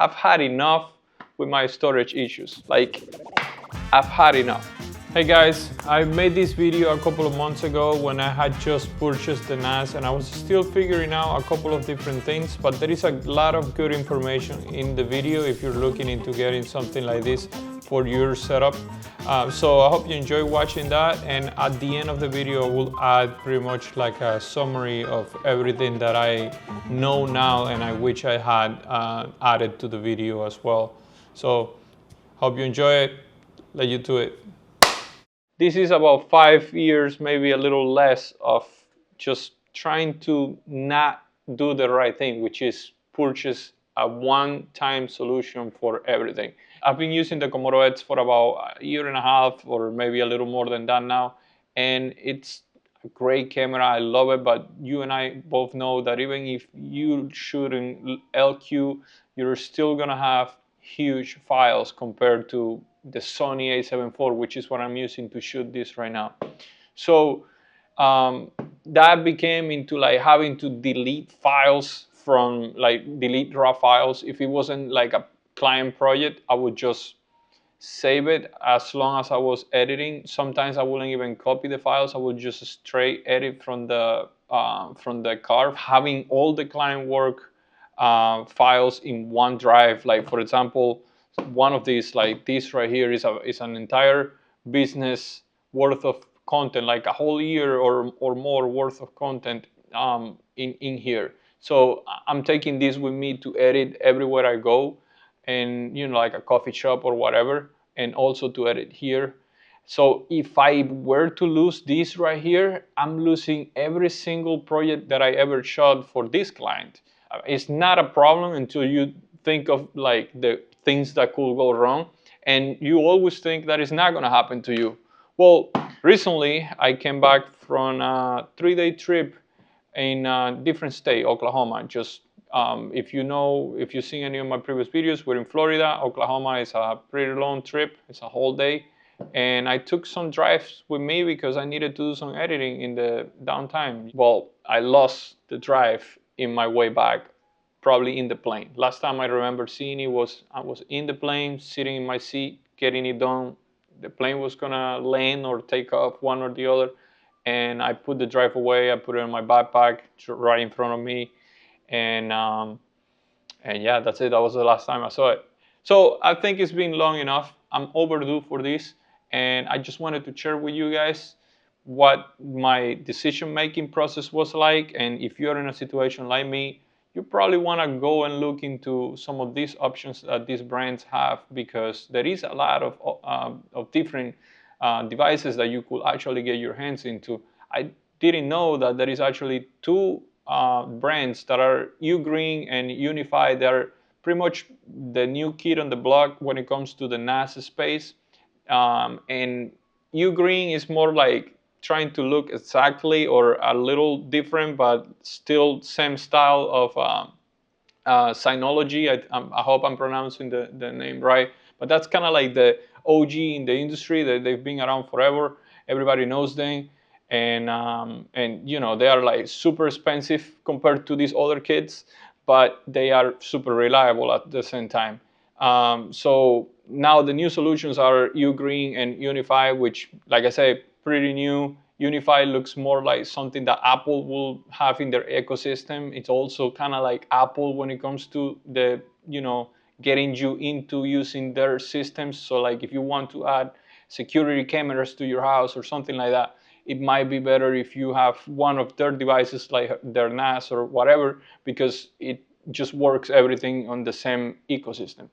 I've had enough with my storage issues. Like, I've had enough. Hey guys, I made this video a couple of months ago when I had just purchased the NAS and I was still figuring out a couple of different things, but there is a lot of good information in the video if you're looking into getting something like this for your setup. So I hope you enjoy watching that, and at the end of the video I will add pretty much like a summary of everything that I know now and I wish I had added to the video as well. So hope you enjoy it. Let you to it. This is about 5 years, maybe a little less, of just trying to not do the right thing, which is purchase a one-time solution for everything. I've been using the Komodo Edge for about a year and a half, or maybe a little more than that now, and it's a great camera. I love it, but you and I both know that even if you shoot in LQ, you're still gonna have huge files compared to the Sony a7 IV, which is what I'm using to shoot this right now. So that became into like having to delete files from, like, delete raw files. If it wasn't like a client project, I would just save it as long as I was editing. Sometimes I wouldn't even copy the files. I would just straight edit from the car, having all the client work files in one drive. Like, for example, one of these, like this right here, is an entire business worth of content, like a whole year or more worth of content in here. So I'm taking this with me to edit everywhere I go, and like a coffee shop or whatever, and also to edit here. So if I were to lose this right here, I'm losing every single project that I ever shot for this client. It's not a problem until you think of like the things that could go wrong, and you always think that it's not going to happen to you. Well, recently I came back from a 3-day trip in a different state, Oklahoma. Just if you've seen any of my previous videos, we're in Florida. Oklahoma is a pretty long trip. It's a whole day, and I took some drives with me because I needed to do some editing in the downtime. Well, I lost the drive in my way back, probably in the plane. Last time I remember seeing it was I was in the plane, sitting in my seat, getting it done. The plane was gonna land or take off, one or the other, and I put the drive away. I put it in my backpack right in front of me, and yeah, that's it. That was the last time I saw it. So I think it's been long enough. I'm overdue for this, and I just wanted to share with you guys what my decision-making process was like. And if you're in a situation like me, you probably want to go and look into some of these options that these brands have, because there is a lot of different devices that you could actually get your hands into. I didn't know that there is actually two brands that are UGREEN and Unify. They're pretty much the new kid on the block when it comes to the NAS space. And UGREEN is more like trying to look exactly or a little different, but still same style of Synology. I hope I'm pronouncing the name right, but that's kind of like the OG in the industry. They've been around forever. Everybody knows them, and they are like super expensive compared to these other kits, but they are super reliable at the same time. So now the new solutions are UGREEN and Unify, which, like I say, pretty new. Unify looks more like something that Apple will have in their ecosystem. It's also kind of like Apple when it comes to the, getting you into using their systems. So like if you want to add security cameras to your house or something like that, it might be better if you have one of their devices like their NAS or whatever, because it just works everything on the same ecosystem.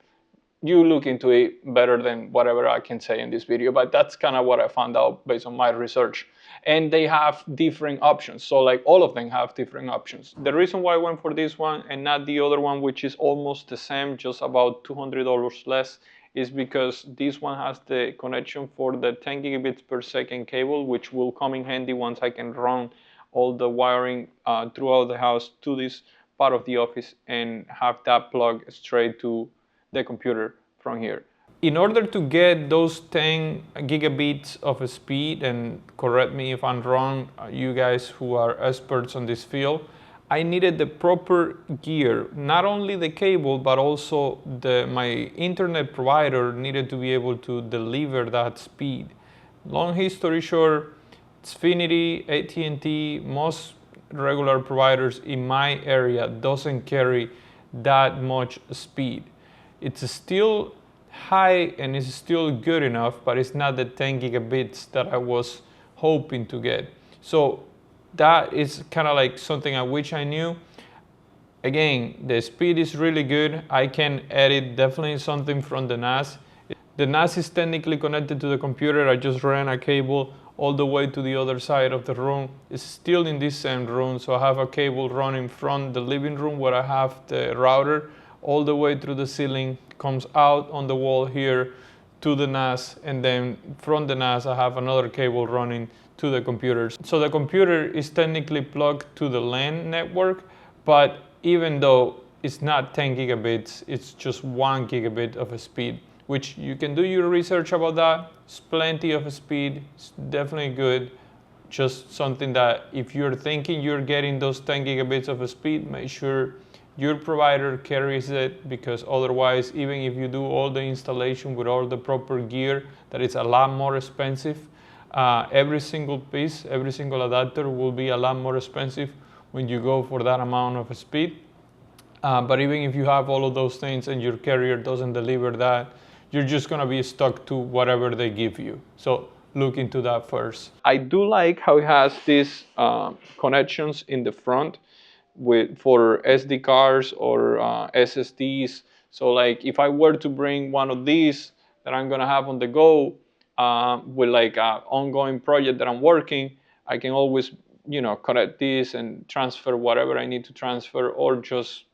You look into it better than whatever I can say in this video, but that's kind of what I found out based on my research. And they have different options. So like all of them have different options. The reason why I went for this one and not the other one, which is almost the same, just about $200 less, is because this one has the connection for the 10 gigabits per second cable, which will come in handy once I can run all the wiring throughout the house to this part of the office and have that plug straight to the computer from here. In order to get those 10 gigabits of speed, and correct me if I'm wrong, you guys who are experts on this field, I needed the proper gear, not only the cable, but also my internet provider needed to be able to deliver that speed. Long history short, Xfinity, AT&T, most regular providers in my area doesn't carry that much speed. It's still high and it's still good enough, but it's not the 10 gigabits that I was hoping to get. So that is kind of like something I wish I knew. Again, the speed is really good. I can edit definitely something from the NAS. The NAS is technically connected to the computer. I just ran a cable all the way to the other side of the room. It's still in this same room, so I have a cable running from the living room where I have the router all the way through the ceiling, comes out on the wall here to the NAS, and then from the NAS I have another cable running to the computer. So the computer is technically plugged to the LAN network, but even though it's not 10 gigabits, it's just 1 gigabit of a speed, which you can do your research about that. It's plenty of speed, it's definitely good. Just something that if you're thinking you're getting those 10 gigabits of a speed, make sure your provider carries it, because otherwise, even if you do all the installation with all the proper gear, that is a lot more expensive. Every single piece, every single adapter will be a lot more expensive when you go for that amount of speed. But even if you have all of those things and your carrier doesn't deliver that, you're just gonna be stuck to whatever they give you. So look into that first. I do like how it has these connections in the front for SD cards or SSDs. So like if I were to bring one of these that I'm gonna have on the go with like an ongoing project that I'm working, I can always, connect this and transfer whatever I need to transfer, or just,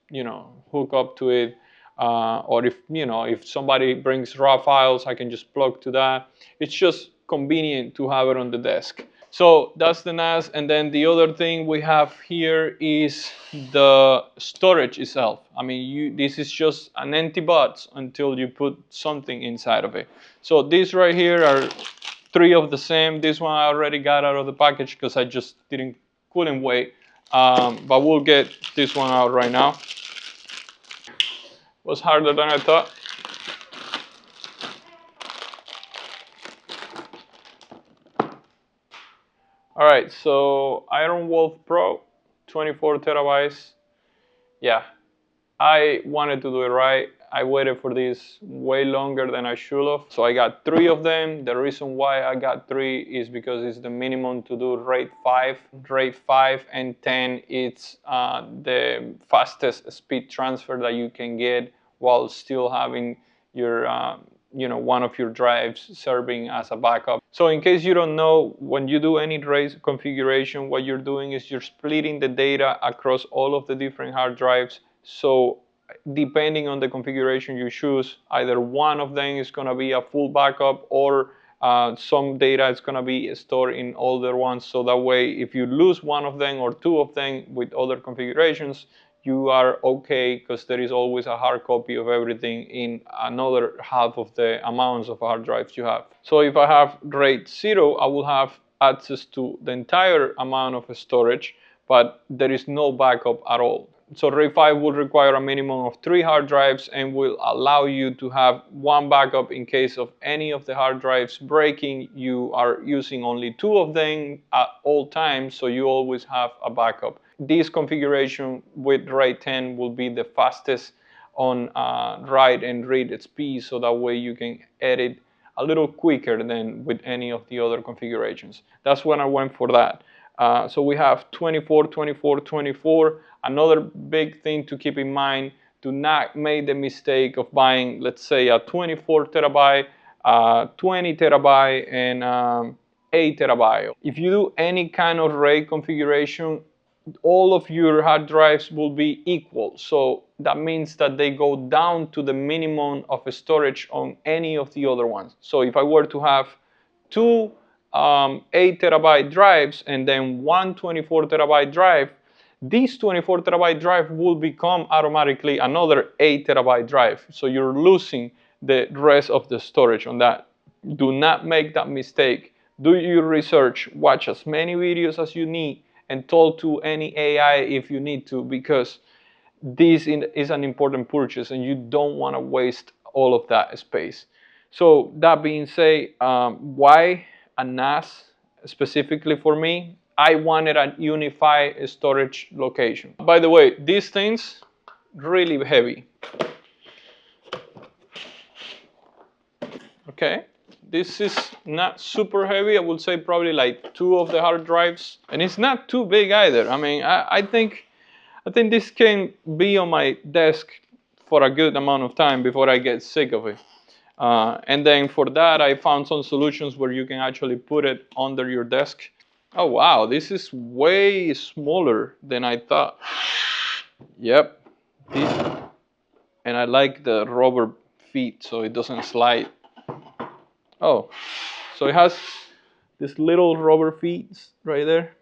hook up to it. Or if somebody brings raw files, I can just plug to that. It's just convenient to have it on the desk. So that's the NAS, and then the other thing we have here is the storage itself. I mean, this is just an empty box until you put something inside of it. So these right here are 3 of the same. This one I already got out of the package because I just couldn't wait. But we'll get this one out right now. Was harder than I thought. All right, so Iron Wolf Pro, 24 terabytes. Yeah, I wanted to do it right. I waited for this way longer than I should have. So I got 3 of them. The reason why I got 3 is because it's the minimum to do RAID 5. RAID 5 and 10, it's the fastest speed transfer that you can get while still having your one of your drives serving as a backup. So in case you don't know, when you do any RAID configuration, what you're doing is you're splitting the data across all of the different hard drives. So depending on the configuration you choose, either one of them is going to be a full backup, or some data is going to be stored in older ones. So that way, if you lose one of them or 2 of them with other configurations, you are okay, because there is always a hard copy of everything in another half of the amounts of hard drives you have. So if I have RAID 0, I will have access to the entire amount of storage, but there is no backup at all. So RAID 5 will require a minimum of 3 hard drives and will allow you to have 1 backup in case of any of the hard drives breaking. You are using only 2 of them at all times, so you always have a backup. This configuration with RAID 10 will be the fastest on write and read speed, so that way you can edit a little quicker than with any of the other configurations. That's when I went for that. So we have 24, 24, 24. Another big thing to keep in mind, do not make the mistake of buying, let's say, a 24 terabyte, 20 terabyte, and 8 terabyte. If you do any kind of RAID configuration, all of your hard drives will be equal. So that means that they go down to the minimum of storage on any of the other ones. So if I were to have 2 8 terabyte drives and then 1 24 terabyte drive, this 24 terabyte drive will become automatically another 8 terabyte drive. So you're losing the rest of the storage on that. Do not make that mistake. Do your research, watch as many videos as you need, and talk to any AI if you need to, because this is an important purchase and you don't want to waste all of that space. So that being said, why a NAS specifically for me? I wanted a unified storage location. By the way, these things really heavy. Okay, this is not super heavy. I would say probably like 2 of the hard drives, and it's not too big either. I mean, I think this can be on my desk for a good amount of time before I get sick of it. And then for that, I found some solutions where you can actually put it under your desk. Oh wow, this is way smaller than I thought. Yep, this, and I like the rubber feet so it doesn't slide. Oh, so it has this little rubber feet right there.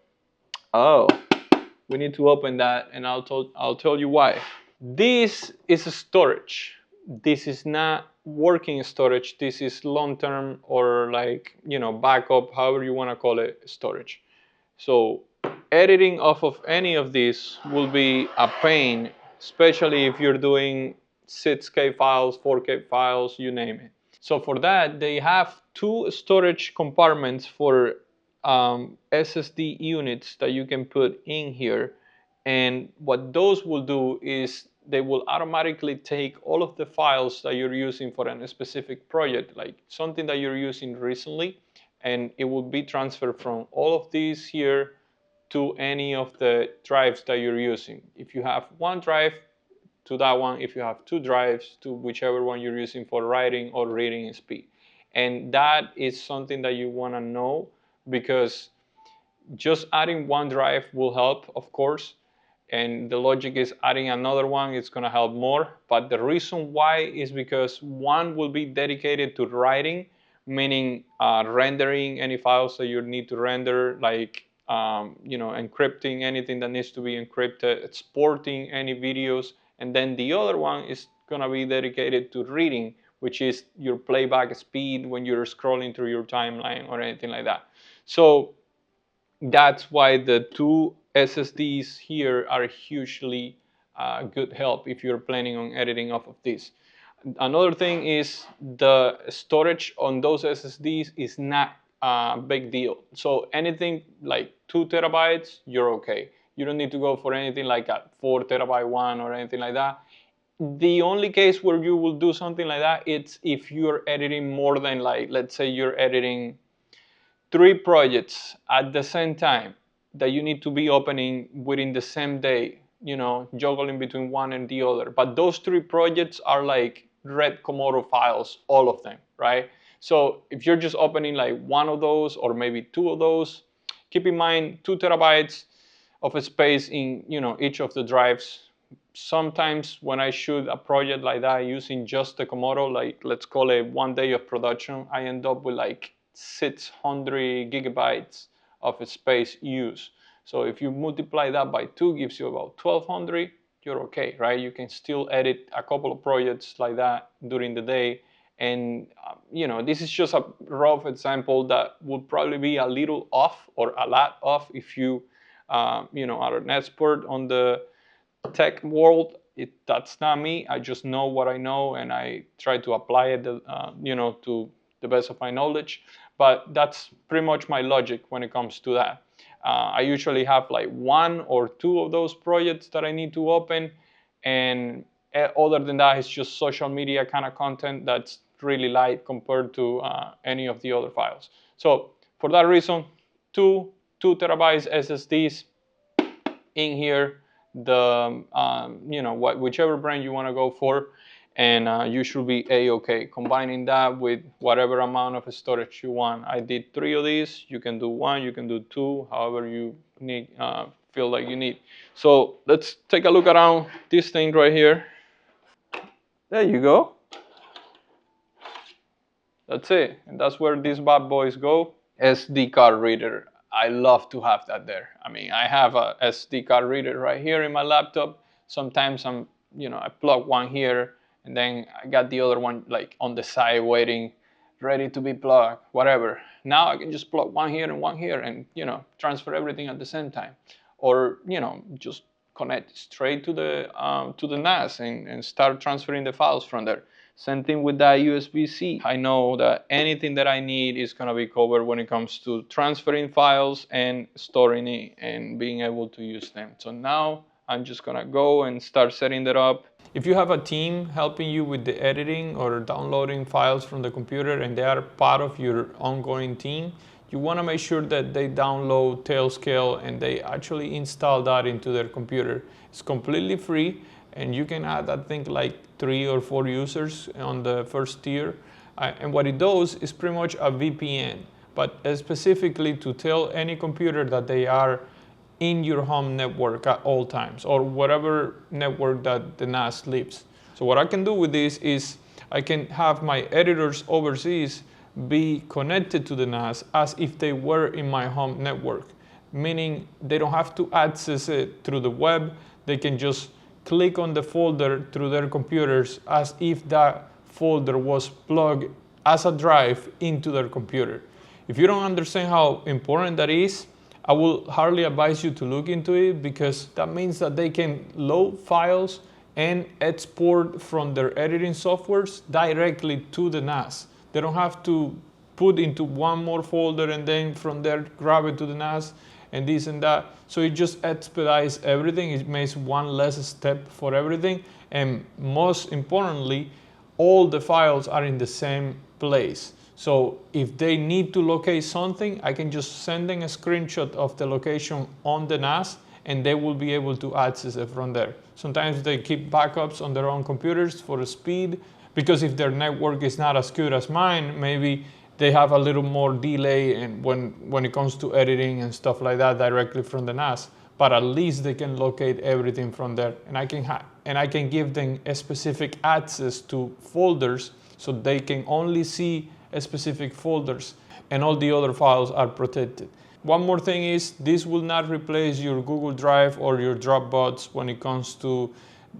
Oh, we need to open that, and I'll tell you why. This is a storage. This is not working storage. This is long-term or like, backup, however you want to call it, storage. So editing off of any of these will be a pain, especially if you're doing 6K files, 4K files, you name it. So for that, they have 2 storage compartments for SSD units that you can put in here. And what those will do is they will automatically take all of the files that you're using for a specific project, like something that you're using recently, and it will be transferred from all of these here to any of the drives that you're using. If you have one drive, to that one. If you have 2 drives, to whichever one you're using for writing or reading speed. And that is something that you want to know, because just adding one drive will help, of course, and the logic is adding another one is going to help more. But the reason why is because one will be dedicated to writing, meaning rendering any files that you need to render, like encrypting anything that needs to be encrypted, exporting any videos, and then the other one is going to be dedicated to reading, which is your playback speed when you're scrolling through your timeline or anything like that. So that's why the 2 SSDs here are hugely good help if you're planning on editing off of this. Another thing is the storage on those SSDs is not a big deal. So anything like 2 terabytes, you're okay. You don't need to go for anything like a 4 terabyte one or anything like that. The only case where you will do something like that, it's if you're editing more than, like, let's say you're editing 3 projects at the same time that you need to be opening within the same day, juggling between one and the other. But those 3 projects are like red Komodo files, all of them, right? So if you're just opening like one of those or maybe 2 of those, keep in mind 2 terabytes of a space in each of the drives. Sometimes when I shoot a project like that using just the Komodo, like let's call it 1 day of production, I end up with like 600 gigabytes of space used. So if you multiply that by 2, gives you about 1200, you're okay, right? You can still edit a couple of projects like that during the day. And this is just a rough example that would probably be a little off or a lot off if you are an expert on the tech world. That's not me. I just know what I know and I try to apply it to the best of my knowledge. But that's pretty much my logic when it comes to that. I usually have like 1 or 2 of those projects that I need to open, and other than that, it's just social media kind of content that's really light compared to any of the other files. So for that reason, 2 terabytes SSDs in here, the whichever brand you want to go for, and you should be a-okay combining that with whatever amount of storage you want. I did 3 of these. You can do 1, you can do 2, however you need, feel like you need. So let's take a look around this thing right here. There you go. That's it, and that's where these bad boys go. SD card reader. I love to have that there. I mean, I have a SD card reader right here in my laptop. Sometimes I plug one here, and then I got the other one like on the side waiting, ready to be plugged, whatever. Now I can just plug one here and one here and, transfer everything at the same time. Or, just connect straight to the NAS and start transferring the files from there. Same thing with that USB-C. I know that anything that I need is gonna be covered when it comes to transferring files and storing it and being able to use them. So now I'm just gonna go and start setting that up. If you have a team helping you with the editing or downloading files from the computer and they are part of your ongoing team, you want to make sure that they download Tailscale and they actually install that into their computer. It's completely free and you can add, I think, like 3 or 4 users on the first tier. And what it does is pretty much a VPN, but specifically to tell any computer that they are in your home network at all times, or whatever network that the NAS lives. So what I can do with this is I can have my editors overseas be connected to the NAS as if they were in my home network, meaning they don't have to access it through the web. They can just click on the folder through their computers as if that folder was plugged as a drive into their computer. If you don't understand how important that is, I will hardly advise you to look into it, because that means that they can load files and export from their editing softwares directly to the NAS. They don't have to put into one more folder and then from there grab it to the NAS and this and that. So it just expedites everything. It makes one less step for everything. And most importantly, all the files are in the same place. So if they need to locate something, I can just send them a screenshot of the location on the NAS and they will be able to access it from there. Sometimes they keep backups on their own computers for speed, because if their network is not as good as mine, maybe they have a little more delay and when it comes to editing and stuff like that directly from the NAS. But at least they can locate everything from there, and I can give them a specific access to folders, so they can only see specific folders and all the other files are protected. One more thing is, this will not replace your Google Drive or your Dropbox when it comes to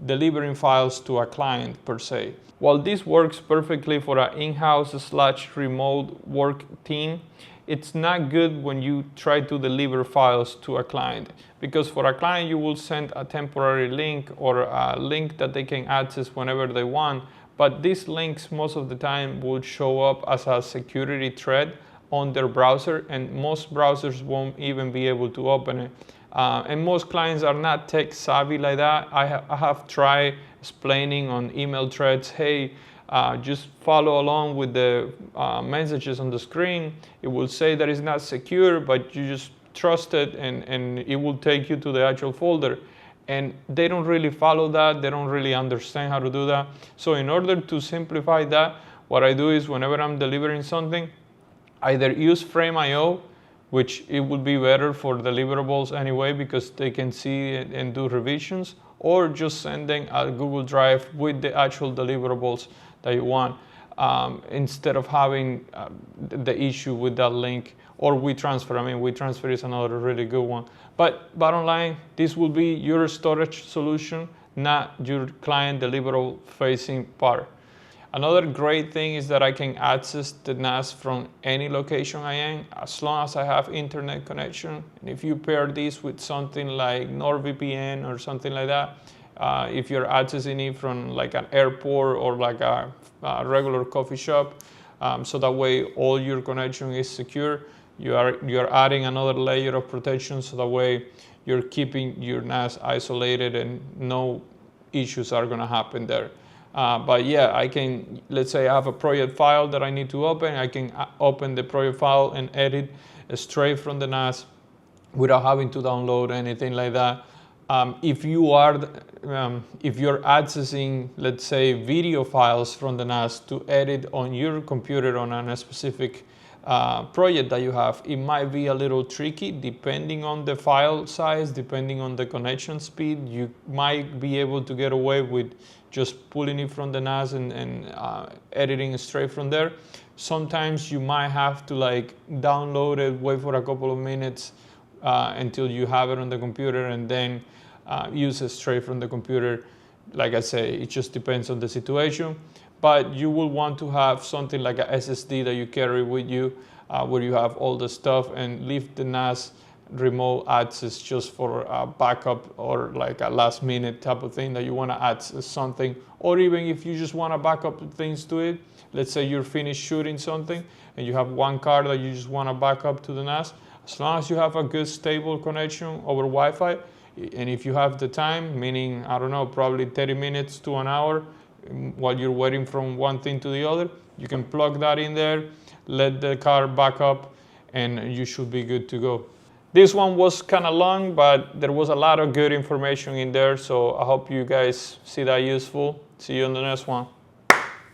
delivering files to a client per se. While this works perfectly for an in-house/remote work team, it's not good when you try to deliver files to a client, because for a client you will send a temporary link or a link that they can access whenever they want, but these links most of the time will show up as a security threat on their browser, and most browsers won't even be able to open it. And most clients are not tech savvy like that. I have tried explaining on email threads, hey, just follow along with the messages on the screen. It will say that it's not secure, but you just trust it and it will take you to the actual folder. And they don't really follow that. They don't really understand how to do that. So in order to simplify that, what I do is whenever I'm delivering something, either use Frame.io, which it would be better for deliverables anyway, because they can see it and do revisions, or just sending a Google Drive with the actual deliverables that you want, instead of having the issue with that link, or WeTransfer. I mean, WeTransfer is another really good one. But bottom line, this will be your storage solution, not your client deliverable facing part. Another great thing is that I can access the NAS from any location I am, as long as I have internet connection. And if you pair this with something like NordVPN or something like that, if you're accessing it from like an airport or like a regular coffee shop, so that way all your connection is secure. You're adding another layer of protection, so that way you're keeping your NAS isolated and no issues are gonna happen there. But yeah, I can, let's say I have a project file that I need to open, I can open the project file and edit straight from the NAS without having to download anything like that. If you're accessing, let's say, video files from the NAS to edit on your computer on a specific project that you have, it might be a little tricky depending on the file size, depending on the connection speed. You might be able to get away with just pulling it from the NAS and editing straight from there. Sometimes you might have to like download it, wait for a couple of minutes until you have it on the computer, and then use it straight from the computer. Like I say, it just depends on the situation. but you will want to have something like a SSD that you carry with you, where you have all the stuff, and leave the NAS remote access just for backup or like a last minute type of thing that you want to access something, or even if you just want to back up things to it. Let's say you're finished shooting something and you have one card that you just want to back up to the NAS. As long as you have a good stable connection over Wi-Fi, and if you have the time, meaning, I don't know, probably 30 minutes to an hour while you're waiting from one thing to the other, you can plug that in there, let the card back up, and you should be good to go. This one was kind of long, but there was a lot of good information in there, so I hope you guys see that useful. See you on the next one.